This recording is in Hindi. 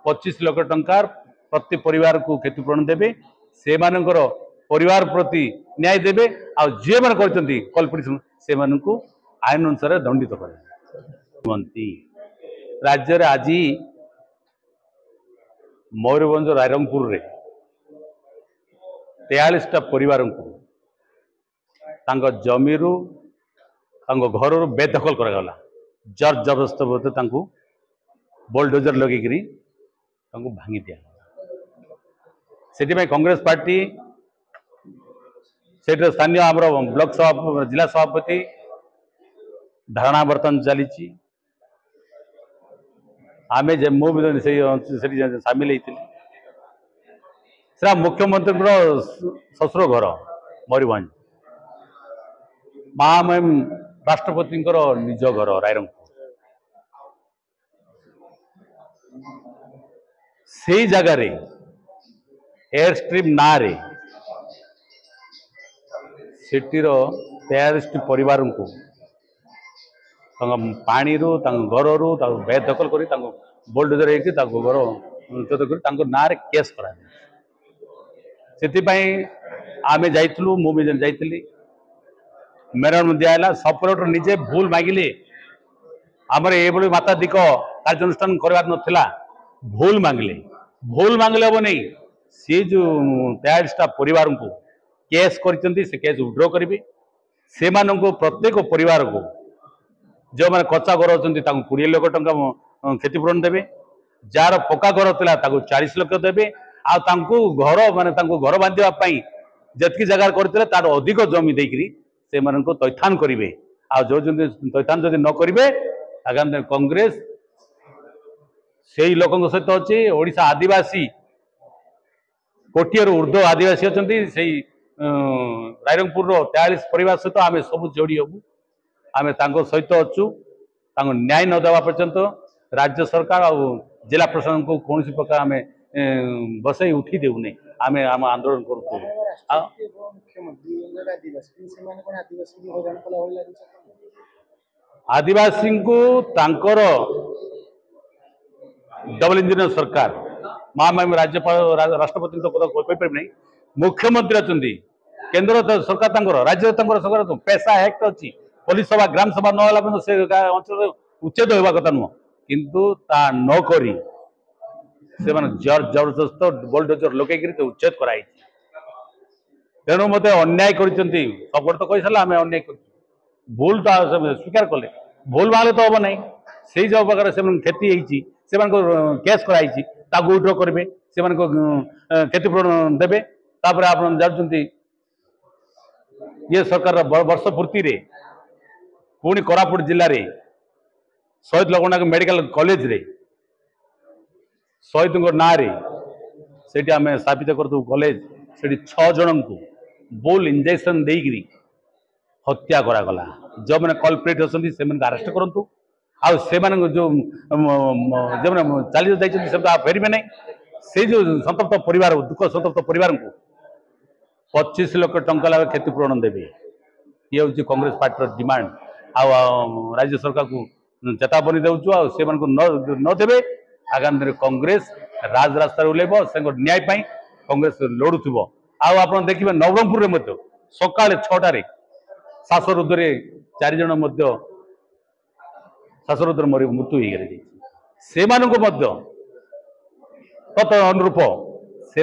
25 लाख टंका प्रति परिवार को क्षतिपूरण देवे से परिवार प्रति न्याय देवे आे मैंने कल्पिटिशन से आईन अनुसार दंडित करती राज्य आज मयूरभंज रायरंगपुर रे 43टा परिवार को जमी घर बेदखल करागला जर जबरदस्त बोल्डोजर लगे भांगी दिया से कांग्रेस पार्टी से स्थानीय आम ब्लॉक सभापति जिला सभापति धारणा बर्तन चली आम सामिल होता मुख्यमंत्री ससुर घर मयूरभंज महामहिम राष्ट्रपति निज घर रायरंगपुर से जगार एयर स्ट्रीम ना सेटीर 43 परिवार को पानी घर रू बेदखल कर बोल्डोजर घर ना केस करा आमे जाइलु मुझे जाइली मेरन दिहला सपरेटर निजे भूल मागिले आमर ये माताधिक कार्यानुष्ठान करवार नाला भूल मांगले हम नहीं सी जो 43टा परिवार को केस करते केस विड्रॉ करेंगे से प्रत्येक परिवार को जो मैंने कच्चा घर अच्छा 20 लाख टंका क्षतिपूरण देवे जार पक्का घर था 40 लाख देवे घर माने घर बांधापी जी जगार करते तार अधिक जमी देकरी से तैथान करेंगे जो तैथान जब न करेंगे आगामी कांग्रेस से ही लोकों सहित अच्छे ओडिशा आदिवासी कोटियर ऊर्ध्व आदिवासी अच्छा से रायरंगपुर 43 परिवार सहित आम सब जोड़ी हबू आम सहित अच्छु न्याय न देवा पर्यंत राज्य सरकार और जिला प्रशासन को कौन प्रकार आम बसई उठी देने आम आम आंदोलन करूँ आदिवासी को डबल इंजिन सरकार महामहिम राज्यपाल राष्ट्रपति तो कहीपर नहीं मुख्यमंत्री अच्छा केंद्र सरकार राज्य सरकार पैसा एक्ट अच्छी पुलिस सभा ग्राम सभा ना से अंचल उच्छेद होगा कथा नुह किंतु ता नक से जबरदस्त बोल्डोजर लगे उच्छेद कराई तेणु मत अन्याय कर तो कही सारा आम अन्याय कर भूल तो स्वीकार कले भूल मांगे तो हम ना से जो प्रकार से क्षति से केस कराई विड्रॉ करेंगे से क्षतिपूरण देवे तापर आप जानते ये सरकार वर्ष पूर्ति रे पुणी कोरापुट जिले में शहीद लगुंडा मेडिकल कॉलेज रे शहीद ना से आम स्थापित करूँ कॉलेज से 6 जन को बुल इंजेक्शन देकरी हत्या करागला जो मैंने कल्प्रिट अच्छे से अरेस्ट करूँ आउ से जो चली जाइए फेरबे ना से जो संतप्त परिवार दुख संतप्त परिवार को 25 लाख टंका लगे क्षतिपूरण देवे ये हूँ कांग्रेस पार्टी डिमांड राज्य सरकार को चेतावनी देवु से न देवे आगामी कांग्रेस राजरास्ता ओल्ब से न्याय कांग्रेस लड़ुव आप देखिए नवरंगपुर में सका 6टार श्वासरुद्ध 4 जन श्वासरुद्ध मृत्यु हो गए से तत् अनुरूप से